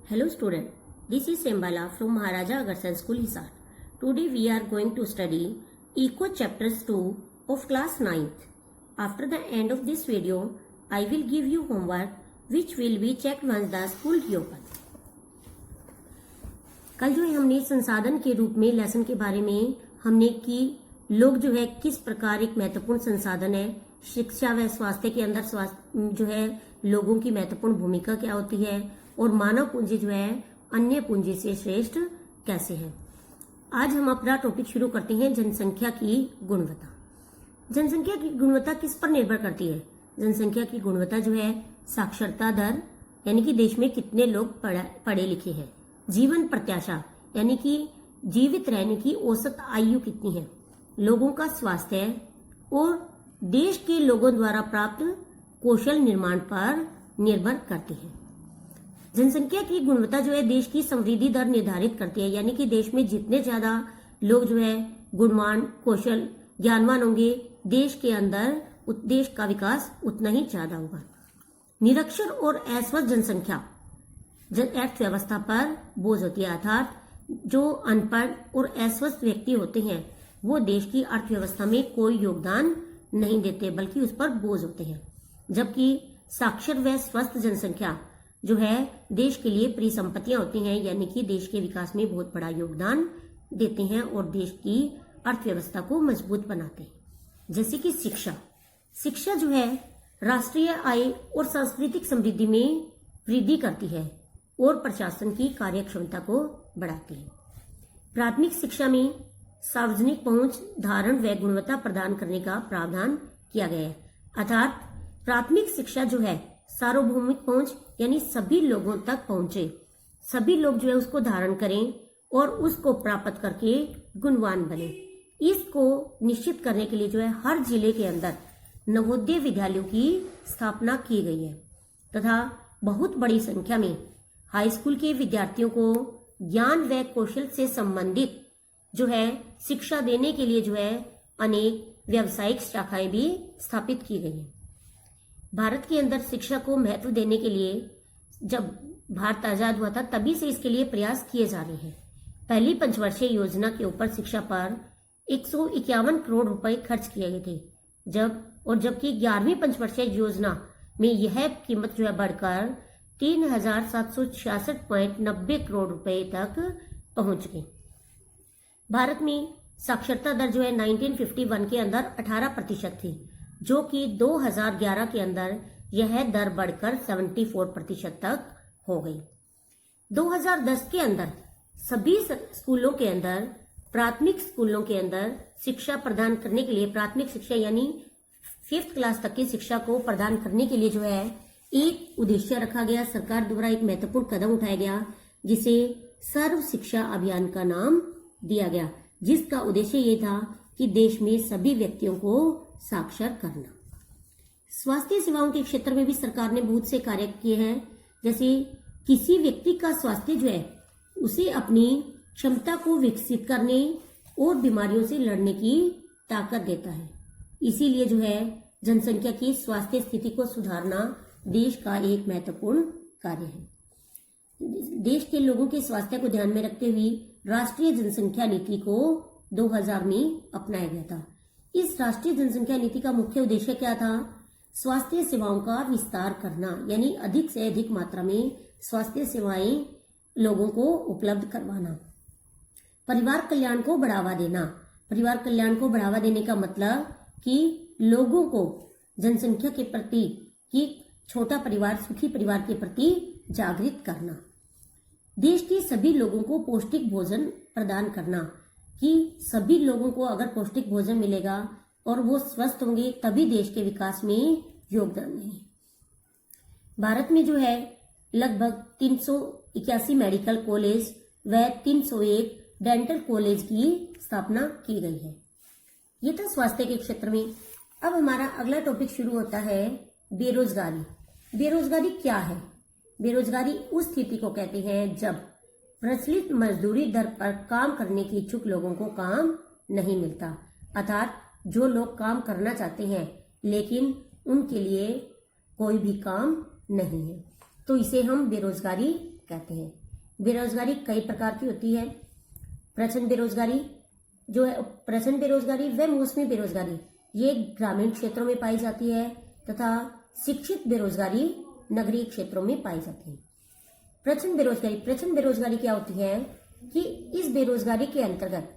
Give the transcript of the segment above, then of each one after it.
Hello student, this is Sembala from Maharaja Agarsan School Hisar. Today we are going to study Eco chapters 2 of class 9th. After the end of this video, I will give you homework which will be checked once the school reopen. कल जो है हमने संसाधन के रूप में lesson के बारे में हमने कि लोग जो है किस प्रकार एक महत्वपूर्ण संसाधन है, शिक्षा व स्वास्थ्य के अंदर स्वास्थ्य जो है लोगों की महत्वपूर्ण भूमिका क्या होती है और मानव पूंजी जो है अन्य पूंजी से श्रेष्ठ कैसे है। आज हम अपना टॉपिक शुरू करते हैं जनसंख्या की गुणवत्ता। जनसंख्या की गुणवत्ता किस पर निर्भर करती है? जनसंख्या की गुणवत्ता जो है साक्षरता दर यानी कि देश में कितने लोग पढ़े लिखे हैं, जीवन प्रत्याशा यानी कि जीवित रहने की औसत आयु कितनी है, लोगों का स्वास्थ्य और देश के लोगों द्वारा प्राप्त कौशल निर्माण पर निर्भर करती है। जनसंख्या की गुणवत्ता जो है देश की समृद्धि दर निर्धारित करती है, यानी कि देश में जितने ज्यादा लोग जो है गुणवान कौशल ज्ञानवान होंगे, देश के अंदर देश का विकास उतना ही ज्यादा होगा। निरक्षर और अस्वस्थ जनसंख्या अर्थव्यवस्था पर बोझ होती है, अर्थात जो अनपढ़ और अस्वस्थ व्यक्ति होते हैं वो देश की अर्थव्यवस्था में कोई योगदान नहीं देते बल्कि उस पर बोझ होते हैं, जबकि साक्षर व स्वस्थ जनसंख्या जो है देश के लिए परिसंपत्तियां होती हैं, यानी कि देश के विकास में बहुत बड़ा योगदान देते हैं और देश की अर्थव्यवस्था को मजबूत बनाते हैं। जैसे कि शिक्षा जो है राष्ट्रीय आय और सांस्कृतिक समृद्धि में वृद्धि करती है और प्रशासन की कार्यक्षमता को बढ़ाती है। प्राथमिक शिक्षा में सार्वजनिक पहुंच, धारण व गुणवत्ता प्रदान करने का प्रावधान किया गया है, अर्थात प्राथमिक शिक्षा जो है सार्वभौमिक पहुंच यानी सभी लोगों तक पहुंचे, सभी लोग जो है उसको धारण करें और उसको प्राप्त करके गुणवान बने। इसको निश्चित करने के लिए जो है हर जिले के अंदर नवोदय विद्यालयों की स्थापना की गई है तथा बहुत बड़ी संख्या में हाई स्कूल के विद्यार्थियों को ज्ञान व कौशल से संबंधित जो है शिक्षा देने के लिए जो है अनेक व्यावसायिक शाखाएं भी स्थापित की गई हैं। भारत के अंदर शिक्षा को महत्व देने के लिए जब भारत आजाद हुआ था तभी से इसके लिए प्रयास किए जा रहे हैं। पहली पंचवर्षीय योजना के ऊपर शिक्षा पर 151 करोड़ रुपए खर्च किए गए थे, जबकि 11वीं पंचवर्षीय योजना में यह कीमत जो है बढ़कर 3,766.90 करोड़ रुपए तक पहुंच गई। भारत में साक्षरता दर जो है 1951 के अंदर 18% थी, जो कि 2011 के अंदर यह दर बढ़कर 74% तक हो गई। 2010 के अंदर सभी स्कूलों के अंदर प्राथमिक स्कूलों के अंदर शिक्षा प्रदान करने के लिए प्राथमिक शिक्षा यानी 5th क्लास तक की शिक्षा को प्रदान करने के लिए जो है एक उद्देश्य रखा गया, सरकार द्वारा एक महत्वपूर्ण कदम उठाया गया जिसे सर्व शिक्षा अभियान का नाम दिया गया, जिसका उद्देश्य ये था कि देश में सभी व्यक्तियों को साक्षर करना। स्वास्थ्य सेवाओं के क्षेत्र में भी सरकार ने बहुत से कार्य किए हैं, जैसे किसी व्यक्ति का स्वास्थ्य जो है उसे अपनी क्षमता को विकसित करने और बीमारियों से लड़ने की ताकत देता है। इसीलिए जो है जनसंख्या की स्वास्थ्य स्थिति को सुधारना देश का एक महत्वपूर्ण कार्य है। देश के लोगों के स्वास्थ्य को ध्यान में रखते हुए राष्ट्रीय जनसंख्या नीति को 2000 में अपनाया गया था। इस राष्ट्रीय जनसंख्या नीति का मुख्य उद्देश्य क्या था? स्वास्थ्य सेवाओं का विस्तार करना, यानी अधिक से अधिक मात्रा में स्वास्थ्य सेवाएं लोगों को उपलब्ध करवाना। परिवार कल्याण को बढ़ावा देना। परिवार कल्याण को बढ़ावा देने का मतलब कि लोगों को जनसंख्या के प्रति कि छोटा परिवार सुखी परिवार के प्रति जागृत करना। देश के सभी लोगों को पौष्टिक भोजन प्रदान करना, कि सभी लोगों को अगर पौष्टिक भोजन मिलेगा और वो स्वस्थ होंगे तभी देश के विकास में योगदान देंगे। भारत में जो है लगभग 381 मेडिकल कॉलेज व 301 डेंटल कॉलेज की स्थापना की गई है। ये था स्वास्थ्य के क्षेत्र में। अब हमारा अगला टॉपिक शुरू होता है बेरोजगारी। बेरोजगारी क्या है? बेरोजगारी उस स्थिति को कहते हैं जब प्रचलित मजदूरी दर पर काम करने के इच्छुक लोगों को काम नहीं मिलता, अर्थात जो लोग काम करना चाहते हैं लेकिन उनके लिए कोई भी काम नहीं है, तो इसे हम बेरोजगारी कहते हैं। बेरोजगारी कई प्रकार की होती है। प्रचंड बेरोजगारी जो है, प्रचंड बेरोजगारी व मौसमी बेरोजगारी ये ग्रामीण क्षेत्रों में पाई जाती है तथा शिक्षित बेरोजगारी नगरीय क्षेत्रों में पाई जाती है। प्रचंड बेरोजगारी क्या होती है कि इस बेरोजगारी के अंतर्गत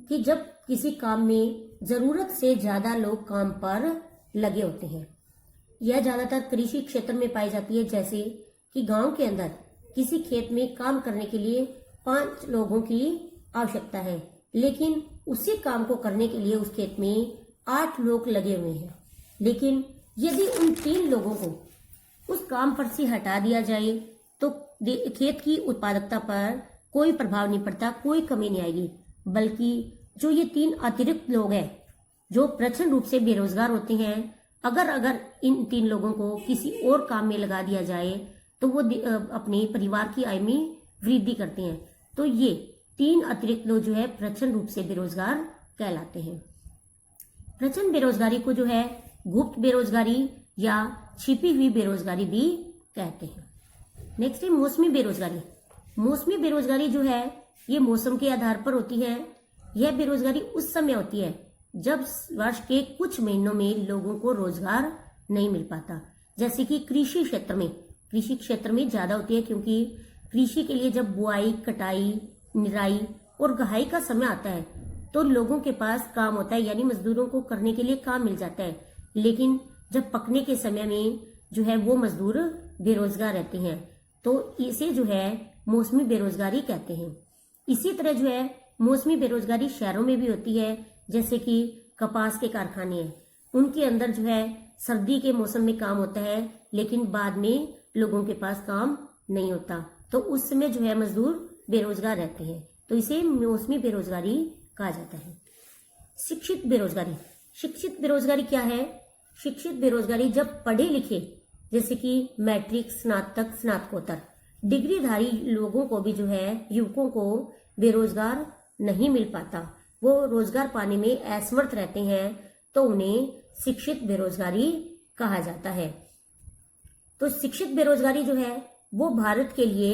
कि जब किसी काम में जरूरत से ज्यादा लोग काम पर लगे होते हैं। यह ज्यादातर कृषि क्षेत्र में पाई जाती है, जैसे कि गांव के अंदर किसी खेत में काम करने के लिए 5 लोगों की आवश्यकता है, लेकिन उसी काम को करने के लिए उस खेत में 8 लोग लगे हुए हैं। लेकिन यदि उन 3 लोगों को उस काम पर से हटा दिया जाए तो खेत की उत्पादकता पर कोई प्रभाव नहीं पड़ता, कोई कमी नहीं आएगी, बल्कि जो ये 3 अतिरिक्त लोग हैं जो प्रचंड रूप से बेरोजगार होते हैं, अगर इन 3 लोगों को किसी और काम में लगा दिया जाए तो वो अपने परिवार की आय में वृद्धि करते हैं। तो ये 3 अतिरिक्त लोग जो है प्रचंड रूप से बेरोजगार कहलाते हैं। प्रचंड बेरोजगारी को जो है गुप्त बेरोजगारी या छिपी हुई बेरोजगारी भी कहते हैं। नेक्स्ट है मौसमी बेरोजगारी। मौसमी बेरोजगारी जो है ये मौसम के आधार पर होती है। यह बेरोजगारी उस समय होती है जब वर्ष के कुछ महीनों में लोगों को रोजगार नहीं मिल पाता, जैसे कि कृषि क्षेत्र में ज्यादा होती है, क्योंकि कृषि के लिए जब बुआई, कटाई, निराई और गहाई का समय आता है तो लोगों के पास काम होता है, यानी मजदूरों को करने के लिए काम मिल जाता है। लेकिन जब पकने के समय में जो है वो मजदूर बेरोजगार रहते हैं, तो इसे जो है मौसमी बेरोजगारी कहते हैं। इसी तरह जो है मौसमी बेरोजगारी शहरों में भी होती है, जैसे कि कपास के कारखाने हैं, उनके अंदर जो है सर्दी के मौसम में काम होता है, लेकिन बाद में लोगों के पास काम नहीं होता, तो उस समय जो है मजदूर बेरोजगार रहते हैं, तो इसे मौसमी बेरोजगारी कहा जाता है। शिक्षित बेरोजगारी क्या है? शिक्षित बेरोजगारी जब पढ़े लिखे, जैसे कि मैट्रिक, स्नातक, स्नातकोत्तर डिग्रीधारी लोगों को भी जो है, युवकों को बेरोजगार नहीं मिल पाता, वो रोजगार पाने में असमर्थ रहते हैं, तो उन्हें शिक्षित बेरोजगारी कहा जाता है। तो शिक्षित बेरोजगारी जो है वो भारत के लिए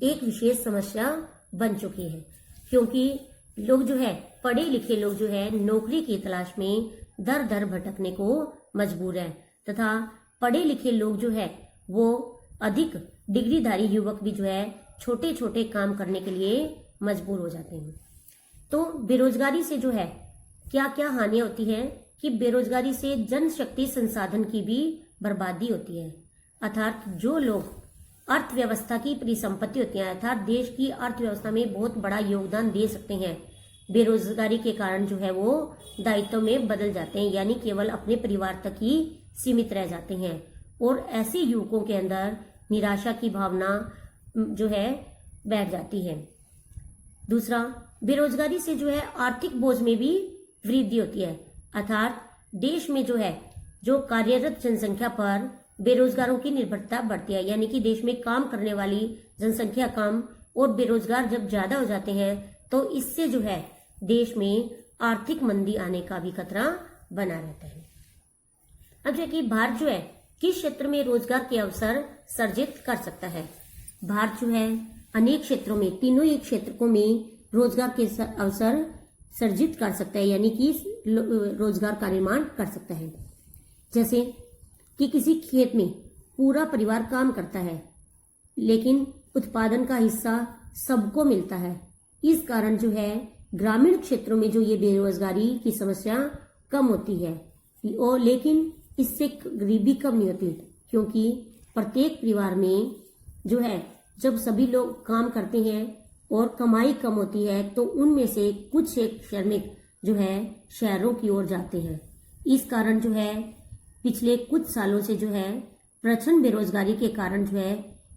एक विशेष समस्या बन चुकी है, क्योंकि लोग जो है, पढ़े लिखे लोग जो है नौकरी की तलाश में दर दर भटकने को मजबूर है, तथा पढ़े लिखे लोग जो है वो अधिक डिग्रीधारी युवक भी जो है छोटे छोटे काम करने के लिए मजबूर हो जाते हैं। तो बेरोजगारी से जो है क्या क्या हानियां होती है कि बेरोजगारी से जनशक्ति संसाधन की भी बर्बादी होती है, अर्थात जो लोग अर्थव्यवस्था की परिसंपत्ति होती है, अर्थात देश की अर्थव्यवस्था में बहुत बड़ा योगदान दे सकते हैं, बेरोजगारी के कारण जो है वो दायित्व में बदल जाते हैं, यानी केवल अपने परिवार तक ही सीमित रह जाते हैं, और ऐसे युवकों के अंदर निराशा की भावना जो है बैठ जाती है। दूसरा, बेरोजगारी से जो है आर्थिक बोझ में भी वृद्धि होती है, अर्थात देश में जो है जो कार्यरत जनसंख्या पर बेरोजगारों की निर्भरता बढ़ती है, यानी कि देश में काम करने वाली जनसंख्या कम और बेरोजगार जब ज्यादा हो जाते हैं तो इससे जो है देश में आर्थिक मंदी आने का भी खतरा बना रहता है। अब जो कि भारत जो है किस क्षेत्र में रोजगार के अवसर सर्जित कर सकता है? भारत जो है अनेक क्षेत्रों में, तीनों ही क्षेत्रों में रोजगार के अवसर सर्जित कर सकता है, यानी कि रोजगार का निर्माण कर सकता है। जैसे कि किसी खेत में पूरा परिवार काम करता है, लेकिन उत्पादन का हिस्सा सबको मिलता है। इस कारण जो है ग्रामीण क्षेत्रों में जो ये बेरोजगारी की समस्या कम होती है, और लेकिन इससे गरीबी कम नहीं होती, क्योंकि प्रत्येक परिवार में जो है जब सभी लोग काम करते हैं और कमाई कम होती है तो उनमें से कुछ एक श्रमिक जो है शहरों की ओर जाते हैं। इस कारण जो है पिछले कुछ सालों से जो है प्रचंड बेरोजगारी के कारण जो है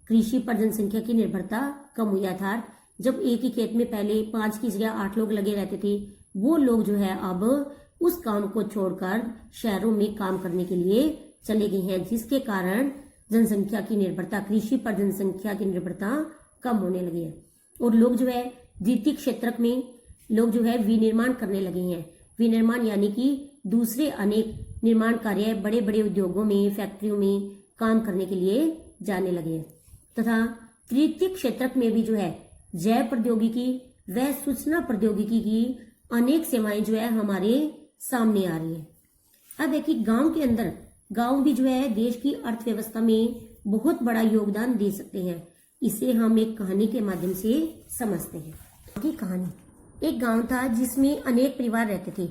कृषि पर जनसंख्या की निर्भरता कम हुई था। जब एक ही खेत में पहले 5 की जगह 8 लोग लगे रहते थे, वो लोग जो है अब उस काम को छोड़कर शहरों में काम करने के लिए चले गए हैं, जिसके कारण जनसंख्या की निर्भरता, कृषि पर जनसंख्या की निर्भरता कम होने लगी है। और लोग जो है द्वितीय क्षेत्र में लोग जो है विनिर्माण करने लगे हैं। विनिर्माण यानी कि दूसरे अनेक निर्माण कार्य बड़े बड़े उद्योगों में, फैक्ट्रियों में काम करने के लिए जाने लगे हैं, तथा तृतीय क्षेत्र में भी जो है जैव प्रौद्योगिकी व सूचना प्रौद्योगिकी की अनेक सेवाएं जो है हमारे सामने आ रही है। अब है कि गांव के अंदर गांव भी जो है देश की अर्थव्यवस्था में बहुत बड़ा योगदान दे सकते हैं। इसे हम एक कहानी के माध्यम से समझते हैं। की कहानी, एक गांव था जिसमें अनेक परिवार रहते थे।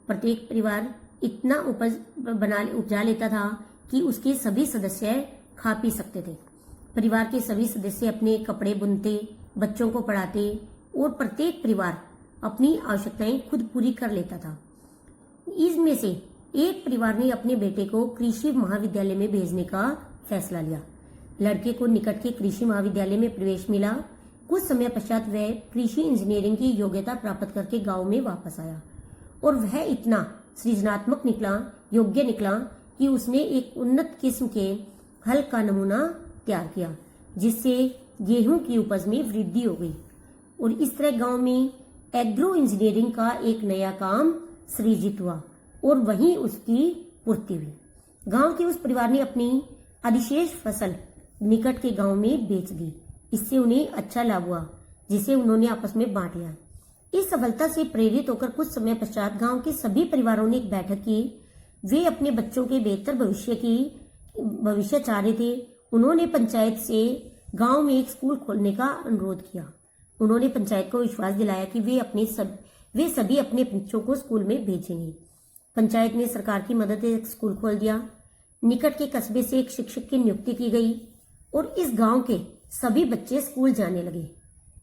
प्रत्येक परिवार इतना उपजा लेता था कि उसके सभी सदस्य खा पी सकते थे। परिवार के सभी सदस्य अपने कपड़े बुनते, बच्चों को पढ़ाते और प्रत्येक परिवार अपनी आवश्यकताएं खुद पूरी कर लेता था। इसमें से एक परिवार ने अपने बेटे को कृषि महाविद्यालय में भेजने का फैसला लिया। लड़के को निकट के कृषि महाविद्यालय में प्रवेश मिला। कुछ समय पश्चात वह कृषि इंजीनियरिंग की योग्यता प्राप्त करके गांव में वापस आया और वह इतना सृजनात्मक निकला, योग्य निकला कि उसने एक उन्नत किस्म के हल का नमूना तैयार किया, जिससे गेहूं की उपज में वृद्धि हो गई और इस तरह गांव में एग्रो इंजीनियरिंग का एक नया काम सृजित हुआ और वहीं उसकी पूर्ति हुई। गांव के उस परिवार ने अपनी अधिशेष फसल निकट के गांव में बेच दी। इससे उन्हें अच्छा लाभ हुआ, जिसे उन्होंने आपस में बांट लिया। इस सफलता से प्रेरित होकर कुछ समय पश्चात गांव के सभी परिवारों ने एक बैठक की। वे अपने बच्चों के बेहतर भविष्य चाह रहे थे। उन्होंने पंचायत से गांव में एक स्कूल खोलने का अनुरोध किया। उन्होंने पंचायत को विश्वास दिलाया कि वे सभी अपने बच्चों को स्कूल में भेजेंगे। पंचायत ने सरकार की मदद से एक स्कूल खोल दिया। निकट के कस्बे से एक शिक्षक की नियुक्ति की गई और इस गांव के सभी बच्चे स्कूल जाने लगे।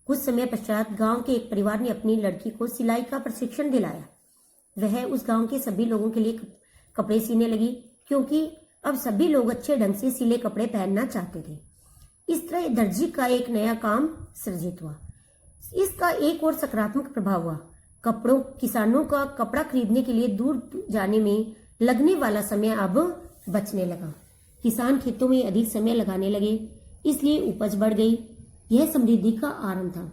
कुछ समय पश्चात गांव के एक परिवार ने अपनी लड़की को सिलाई का प्रशिक्षण दिलाया। वह उस गांव के सभी लोगों के लिए कपड़े सीने लगी, क्योंकि अब सभी लोग अच्छे ढंग से सिले कपड़े पहनना चाहते थे। इस तरह दर्जी का एक नया काम सृजित हुआ। इसका एक और सकारात्मक प्रभाव हुआ। किसानों का कपड़ा खरीदने के लिए दूर जाने में लगने वाला समय अब बचने लगा। किसान खेतों में अधिक समय लगाने लगे, इसलिए उपज बढ़ गई। यह समृद्धि का आरंभ था।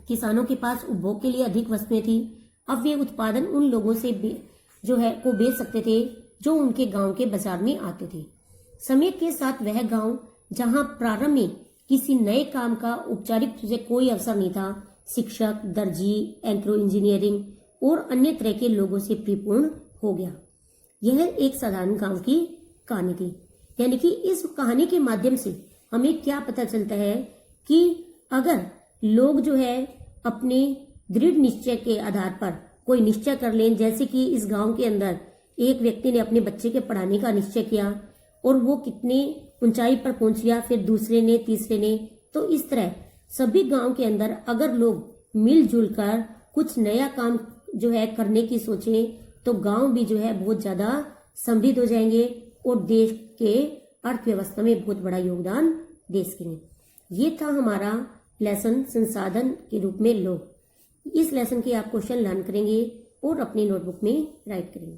किसानों के पास उपभोग के लिए अधिक वस्तुएं थी। अब वे उत्पादन उन लोगों से को बेच सकते थे जो उनके गांव के बाजार में आते थे। समय के साथ वह गांव, जहां प्रारंभ में किसी नए काम का औपचारिक रूप से कोई अवसर नहीं था, शिक्षक, दर्जी, एग्रो इंजीनियरिंग और अन्य तरह के लोगों से परिपूर्ण हो गया। यह एक साधारण गांव की कहानी थी। यानी कि इस कहानी के माध्यम से हमें क्या पता चलता है कि अगर लोग जो है अपने दृढ़ निश्चय के आधार पर कोई निश्चय कर लें, जैसे कि इस गांव के अंदर एक व्यक्ति ने अपने बच्चे के पढ़ाने का निश्चय किया और वो कितनी ऊंचाई पर पहुंच गया, फिर दूसरे ने, तीसरे ने, तो इस तरह सभी गांव के अंदर अगर लोग मिलजुल कर कुछ नया काम जो है करने की सोचें, तो गांव भी जो है बहुत ज्यादा समृद्ध हो जाएंगे और देश के अर्थव्यवस्था में बहुत बड़ा योगदान दे सकेंगे। ये था हमारा लेसन संसाधन के रूप में लोग। इस लेसन के आप क्वेश्चन लर्न करेंगे और अपनी नोटबुक में राइट करेंगे।